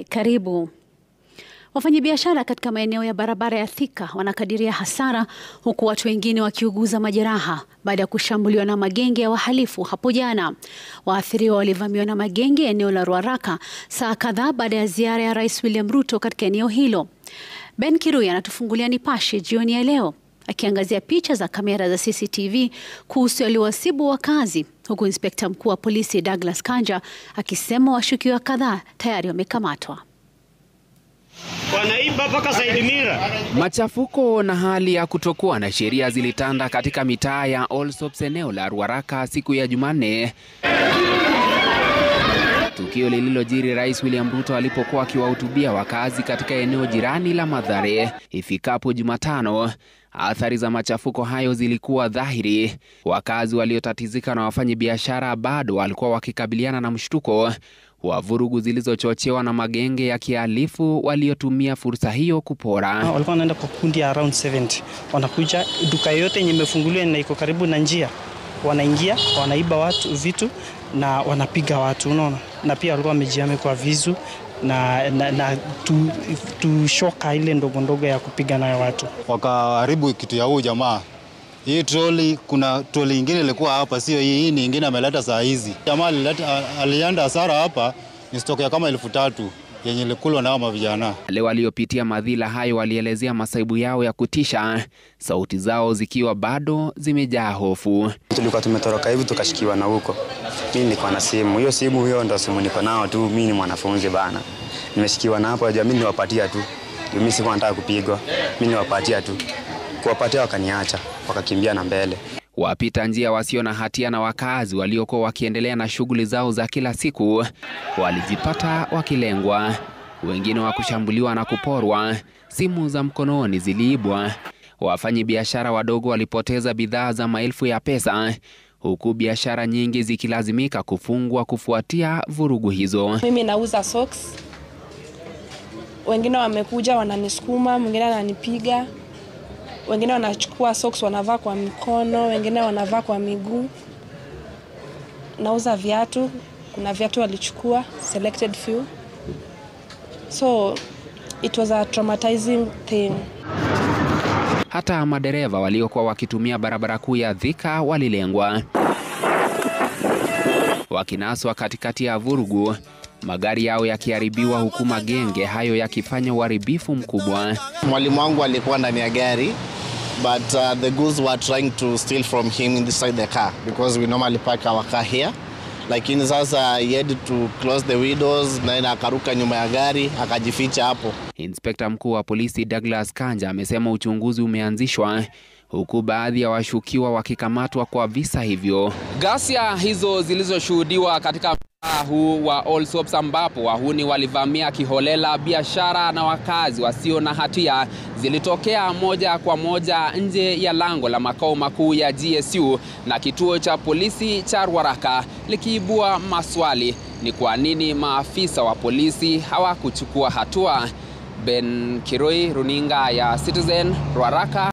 Karibu. Wafanyabiashara katika maeneo ya barabara ya Thika wanakadiria hasara, huku watu wengine wakiuguza majeraha baada ya kushambuliwa na magenge ya wahalifu hapo jana. Waathiriwa walivamiwa na magenge eneo la Ruaraka saa kadhaa baada ya ziara ya Rais William Ruto katika eneo hilo. Ben Kirui anatufungulia Nipashe jioni ya leo, akiangazia picha za kamera za CCTV kuhusu yaliowasibu wakazi, huku Inspekta Mkuu wa Polisi Douglas Kanja akisema washukiwa kadhaa tayari wamekamatwa. Wanaiba mpaka side mirror. Machafuko na hali ya kutokuwa na sheria zilitanda katika mitaa ya Allsops eneo la Ruaraka siku ya Jumanne. Tukio lililojiri Rais William Ruto alipokuwa akiwahutubia wakazi katika eneo jirani la Mathare ifikapo Jumatano. Athari za machafuko hayo zilikuwa dhahiri. Wakazi waliotatizika na wafanyabiashara bado walikuwa wakikabiliana na mshtuko wa vurugu zilizochochewa na magenge ya kihalifu waliotumia fursa hiyo kupora. Walikuwa wanaenda kwa kundi ya around 70. Wanakuja duka yote yenye imefunguliwa na iko karibu na njia. Wanaingia, wanaiba watu vitu na wanapiga watu, unaona. Na pia walikuwa wamejihami kwa visu na shoka ile ndogo ndogo ya kupiga nayo watu. Wakaharibu kitu ya huyu jamaa. Hii troli, kuna troli nyingine ilikuwa hapa, sio hii nyingine ameleta saa hizi. Jamaa alienda hasara hapa ni stock ya kama 3,000 yenye ilikulwa na hao vijana. Wale waliopitia madhila hayo walielezea masaibu yao ya kutisha, sauti zao zikiwa bado zimejaa hofu. Tulikuwa tumetoroka hivi tukashikiwa na huko. Mimi niko na simu. Hiyo simu ndio simu niko nao tu. Mimi ni mwanafunzi bana. Nimeshikiwa na hapo, mimi niwapatia tu. Mimi sikuwa nataka kupigwa. Mimi niwapatia tu. Kuwapatia wakaniacha, wakakimbia na mbele. Wapita njia wasio na hatia na wakazi waliokuwa wakiendelea na shughuli zao za kila siku walijipata wakilengwa, wengine wakushambuliwa na kuporwa, simu za mkononi ziliibwa. Wafanyabiashara wadogo walipoteza bidhaa za maelfu ya pesa, huku biashara nyingi zikilazimika kufungwa kufuatia vurugu hizo. Mimi nauza socks. Wengine wamekuja wananisukuma, mwingine ananipiga. Wengine wanachukua socks wanavaa kwa mikono, wengine wanavaa kwa miguu. Nauza viatu, kuna viatu walichukua, selected few. So it was a traumatizing thing. Hata madereva waliokuwa wakitumia barabara kuu ya Thika walilengwa. Wakinaswa katikati ya vurugu, magari yao yakiharibiwa, huku magenge hayo yakifanya uharibifu mkubwa. Mwalimu wangu alikuwa ndani ya gari, but the goods were trying to steal from him inside the car because we normally park our car here. Lakini sasa he had to close the windows na akaruka nyuma ya gari akajificha hapo. Inspekta Mkuu wa Polisi Douglas Kanja amesema uchunguzi umeanzishwa, huku baadhi ya washukiwa wakikamatwa kwa visa hivyo. Ghasia hizo zilizoshuhudiwa katika huu wa Allsops ambapo wahuni walivamia kiholela biashara na wakazi wasio na hatia zilitokea moja kwa moja nje ya lango la makao makuu ya GSU na kituo cha polisi cha Ruaraka, likiibua maswali: ni kwa nini maafisa wa polisi hawakuchukua hatua? Ben Kirui, runinga ya Citizen, Ruaraka.